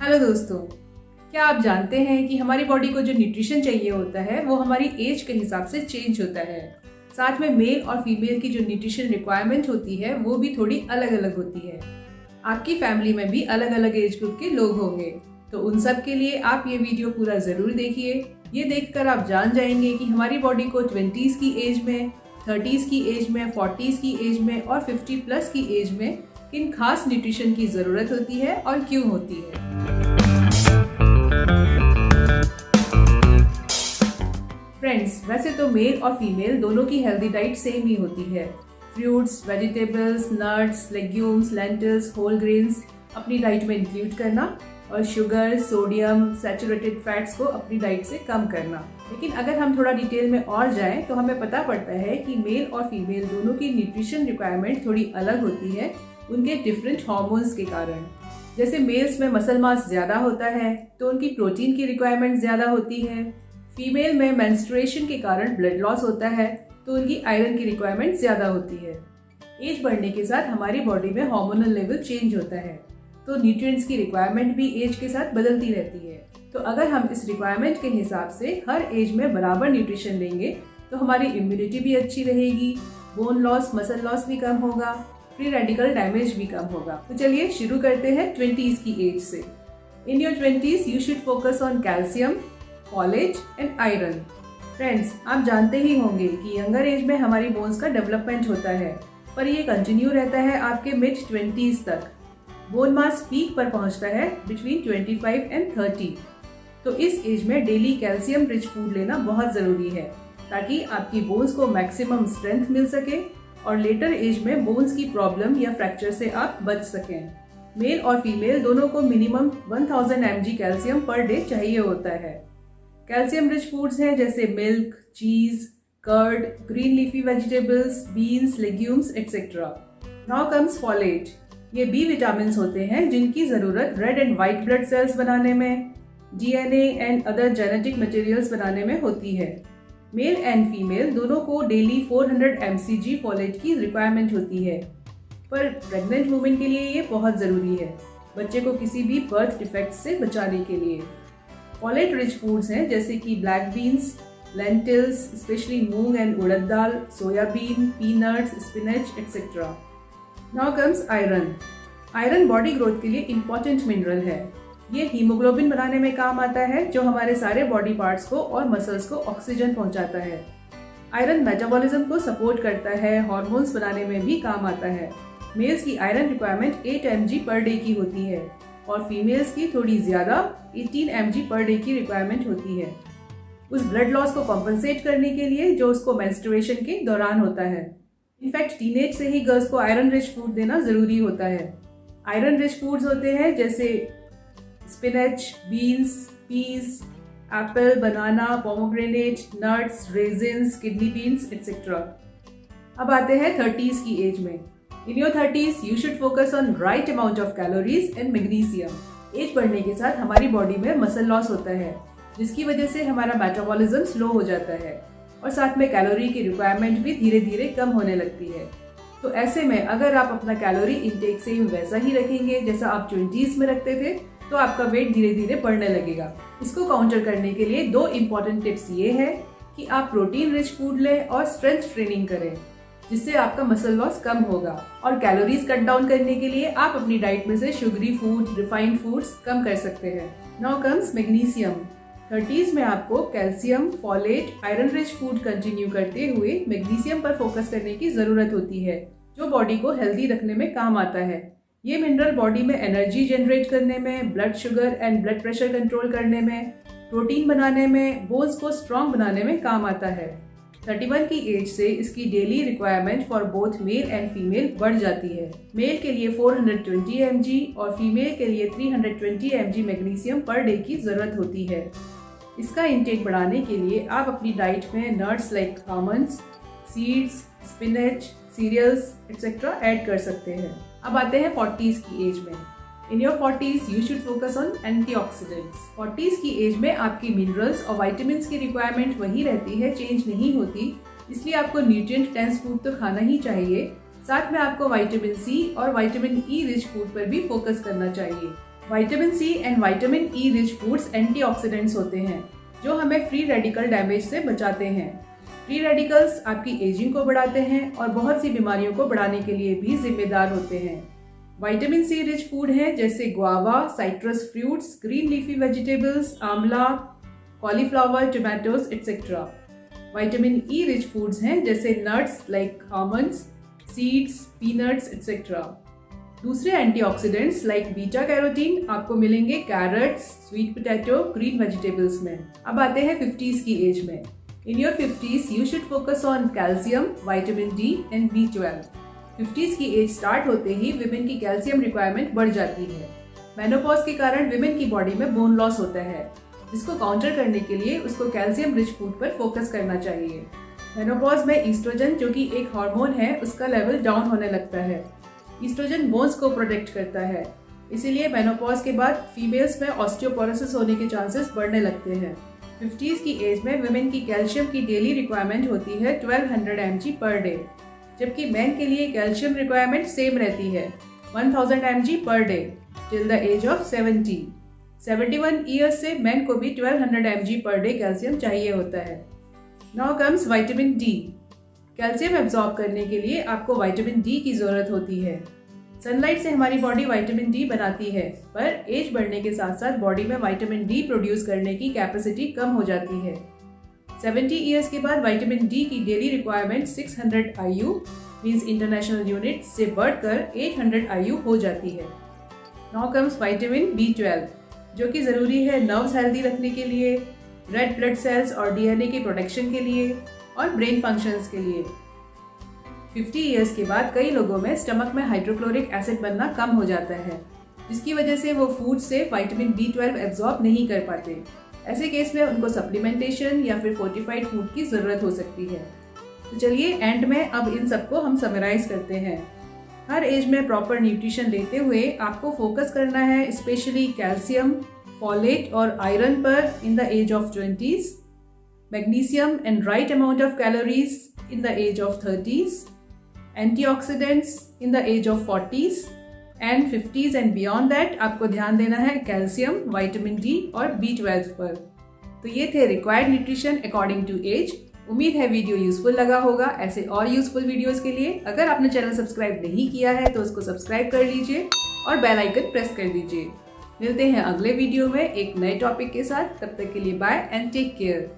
Hello दोस्तों, क्या आप जानते हैं कि हमारी बॉडी को जो न्यूट्रिशन चाहिए होता है वो हमारी एज के हिसाब से चेंज होता है। साथ में मेल और फीमेल की जो न्यूट्रिशन रिक्वायरमेंट होती है वो भी थोड़ी अलग अलग होती है। आपकी फैमिली में भी अलग अलग एज ग्रुप के लोग होंगे, तो उन सब के लिए आप ये वीडियो पूरा ज़रूर देखिए। ये देखकर आप जान जाएंगे कि हमारी बॉडी को 20s की एज में, 30s की एज में, 40s की एज में और 50 प्लस की एज में किन खास न्यूट्रिशन की ज़रूरत होती है और क्यों होती है। फ्रेंड्स, वैसे तो मेल और फीमेल दोनों की हेल्दी डाइट सेम ही होती है। Fruits, vegetables, nuts, legumes, lentils, whole grains अपनी डाइट में इंक्लूड करना और शुगर, सोडियम, सैचुरेटेड फैट्स को अपनी डाइट से कम करना। लेकिन अगर हम थोड़ा डिटेल में और जाएं तो हमें पता पड़ता है कि मेल और फीमेल दोनों की न्यूट्रिशन रिक्वायरमेंट थोड़ी अलग होती है उनके डिफरेंट हार्मोन्स के कारण। जैसे मेल्स में मसल मास ज़्यादा होता है तो उनकी प्रोटीन की रिक्वायरमेंट ज़्यादा होती है। फीमेल में मेंस्ट्रुएशन के कारण ब्लड लॉस होता है तो उनकी आयरन की रिक्वायरमेंट ज़्यादा होती है। एज बढ़ने के साथ हमारी बॉडी में हार्मोनल लेवल चेंज होता है, तो न्यूट्रिएंट्स की रिक्वायरमेंट भी एज के साथ बदलती रहती है। तो अगर हम इस रिक्वायरमेंट के हिसाब से हर एज में बराबर न्यूट्रिशन लेंगे तो हमारी इम्यूनिटी भी अच्छी रहेगी, बोन लॉस, मसल लॉस भी कम होगा, फ्री रेडिकल डैमेज भी कम होगा। तो चलिए शुरू करते हैं 20s की एज से। In your 20s you should focus on calcium, folate and iron. Friends, आप जानते ही होंगे कि यंगर एज में हमारी बोन्स का डेवलपमेंट होता है, पर ये कंटिन्यू रहता है आपके मिड 20s तक। बोन मास पीक पर पहुंचता है बिटवीन 25 एंड 30। तो इस एज में डेली कैल्शियम रिच फूड लेना बहुत ज़रूरी है ताकि आपकी बोन्स को मैक्सिमम स्ट्रेंथ मिल सके और लेटर एज में बोन्स की प्रॉब्लम या फ्रैक्चर से आप बच सकें। मेल और फीमेल दोनों को minimum 1000 mg calcium per day चाहिए होता है। कैल्शियम रिच फूड्स हैं जैसे milk, cheese, curd, green leafy vegetables, beans, legumes etcetera. Now comes folate. ये बी विटामिन होते हैं जिनकी ज़रूरत red and white blood cells बनाने में, DNA and other genetic materials बनाने में होती है। मेल एंड फीमेल दोनों को डेली 400 mcg फॉलेट की रिक्वायरमेंट होती है, पर प्रेग्नेंट वुमेन के लिए ये बहुत ज़रूरी है, बच्चे को किसी भी बर्थ डिफेक्ट से बचाने के लिए। फॉलेट रिच फूड्स हैं जैसे कि black beans, lentils, specially moong and urad dal, soybean, peanuts, spinach etcetera. Now comes iron. Iron body growth के लिए इम्पॉर्टेंट मिनरल है। ये हीमोग्लोबिन बनाने में काम आता है जो हमारे सारे बॉडी पार्ट्स को और मसल्स को ऑक्सीजन पहुंचाता है। आयरन मेटाबॉलिज्म को सपोर्ट करता है, हार्मोन्स बनाने में भी काम आता है। मेल्स की iron requirement 8 mg per day की होती है और फीमेल्स की थोड़ी ज़्यादा 18 mg पर डे की रिक्वायरमेंट होती है, उस ब्लड लॉस को कॉम्पनसेट करने के लिए जो उसको मेंस्ट्रुएशन के दौरान होता है। इनफैक्ट टीनेज से ही गर्ल्स को आयरन रिच फूड देना ज़रूरी होता है। आयरन रिच फूड्स होते हैं जैसे spinach, beans, peas, apple, banana, pomegranate, nuts, raisins, kidney beans etcetera. अब आते हैं 30s की एज में। In your 30s you should focus on right amount of calories and magnesium. Age बढ़ने के साथ हमारी बॉडी में मसल लॉस होता है जिसकी वजह से हमारा मेटाबॉलिज्म स्लो हो जाता है और साथ में कैलोरी की रिक्वायरमेंट भी धीरे धीरे कम होने लगती है। तो ऐसे में अगर आप अपना कैलोरी इंटेक सेम वैसा ही रखेंगे जैसा आप 20s में रखते थे तो आपका वेट धीरे धीरे बढ़ने लगेगा। इसको काउंटर करने के लिए 2 इम्पॉर्टेंट टिप्स ये है कि आप प्रोटीन रिच फूड लें और स्ट्रेंथ ट्रेनिंग करें जिससे आपका मसल लॉस कम होगा। और कैलोरीज कट डाउन करने के लिए आप अपनी डाइट में से शुगरी फूड, रिफाइंड फूड्स कम कर सकते हैं। Now comes magnesium. 30s में आपको calcium, folate, iron rich food continue करते हुए मैग्नीशियम पर फोकस करने की ज़रूरत होती है जो बॉडी को हेल्दी रखने में काम आता है। ये मिनरल बॉडी में एनर्जी जनरेट करने में, blood sugar and blood pressure control करने में, प्रोटीन बनाने में, बोन्स को स्ट्रॉन्ग बनाने में काम आता है। 31 की एज से इसकी daily requirement for both male and female बढ़ जाती है। मेल के लिए 420 mg और फीमेल के लिए 320 mg मैग्नीशियम पर डे की ज़रूरत होती है। इसका इंटेक बढ़ाने के लिए आप अपनी डाइट में nuts like almonds, seeds, spinach, cereals etcetera add कर सकते हैं। अब आते हैं 40s की एज में। In your 40s you should focus on antioxidants. 40s की एज में आपकी मिनरल्स और विटामिन्स की रिक्वायरमेंट वही रहती है, चेंज नहीं होती, इसलिए आपको न्यूट्रिएंट डेंस फूड तो खाना ही चाहिए। साथ में आपको विटामिन सी और विटामिन ई रिच फूड पर भी फोकस करना चाहिए। Vitamin C and vitamin E rich foods antioxidants होते हैं जो हमें फ्री रेडिकल डैमेज से बचाते हैं। फ्री रेडिकल्स आपकी एजिंग को बढ़ाते हैं और बहुत सी बीमारियों को बढ़ाने के लिए भी जिम्मेदार होते हैं। विटामिन सी रिच फूड हैं जैसे guava, citrus fruits, green leafy vegetables, amla, cauliflower, tomatoes etcetera. Vitamin E rich foods हैं जैसे nuts like almonds, seeds, peanuts etcetera. दूसरे एंटीऑक्सीडेंट्स लाइक बीटा कैरोटीन आपको मिलेंगे carrots, sweet potato, green vegetables में। अब आते हैं 50s की एज में। In your 50s you should focus on calcium, vitamin D and B12। 50s की एज स्टार्ट होते ही विमेन की कैल्शियम रिक्वायरमेंट बढ़ जाती है। मेनोपॉज के कारण विमेन की बॉडी में बोन लॉस होता है, जिसको काउंटर करने के लिए उसको कैल्शियम रिच फूड पर फोकस करना चाहिए। मेनोपॉज में ईस्ट्रोजन जो कि एक हार्मोन है उसका लेवल डाउन होने लगता है। ईस्ट्रोजन बोन्स को प्रोटेक्ट करता है, इसीलिए मेनोपॉज के बाद फीमेल्स में ऑस्टियोपोरोसिस होने के चांसेस बढ़ने लगते हैं। 50s की एज में विमेन की कैल्शियम की डेली रिक्वायरमेंट होती है 1200 mg पर डे, जबकि मेन के लिए कैल्शियम रिक्वायरमेंट सेम रहती है 1000 mg per day till the age of 70। 71 years से मेन को भी 1200 mg पर डे कैल्शियम चाहिए होता है। Now comes vitamin D. Calcium absorb करने के लिए आपको विटामिन डी की जरूरत होती है। सनलाइट से हमारी बॉडी विटामिन डी बनाती है, पर एज बढ़ने के साथ साथ बॉडी में विटामिन डी प्रोड्यूस करने की कैपेसिटी कम हो जाती है। 70 ईयर्स के बाद विटामिन डी की daily requirement 600 IU means international unit से बढ़कर 800 IU हो जाती है। नाउ कम्स विटामिन B12 जो कि जरूरी है नर्व्स हेल्दी रखने के लिए, रेड ब्लड सेल्स और DNA के प्रोटेक्शन के लिए और ब्रेन फंक्शंस के लिए। 50 ईयर्स के बाद कई लोगों में स्टमक में हाइड्रोक्लोरिक एसिड बनना कम हो जाता है, जिसकी वजह से वो फूड से विटामिन B12 एब्जॉर्ब नहीं कर पाते। ऐसे केस में उनको सप्लीमेंटेशन या फिर फोर्टिफाइड फूड की जरूरत हो सकती है। तो चलिए एंड में अब इन सबको हम समराइज करते हैं। हर एज में प्रॉपर न्यूट्रिशन लेते हुए आपको फोकस करना है स्पेशली कैल्शियम, फॉलेट और आयरन पर in the age of 20s, magnesium and right amount of calories in the age of 30s, antioxidants in the age of 40s and 50s and beyond that आपको ध्यान देना है calcium, vitamin D और B12 पर। तो ये थे required nutrition according to age. उम्मीद है वीडियो यूजफुल लगा होगा। ऐसे और यूजफुल वीडियोस के लिए अगर आपने चैनल सब्सक्राइब नहीं किया है तो उसको सब्सक्राइब कर लीजिए और बेल आइकन प्रेस कर दीजिए। मिलते हैं अगले वीडियो में एक नए टॉपिक के साथ। तब तक के लिए बाय एंड टेक केयर।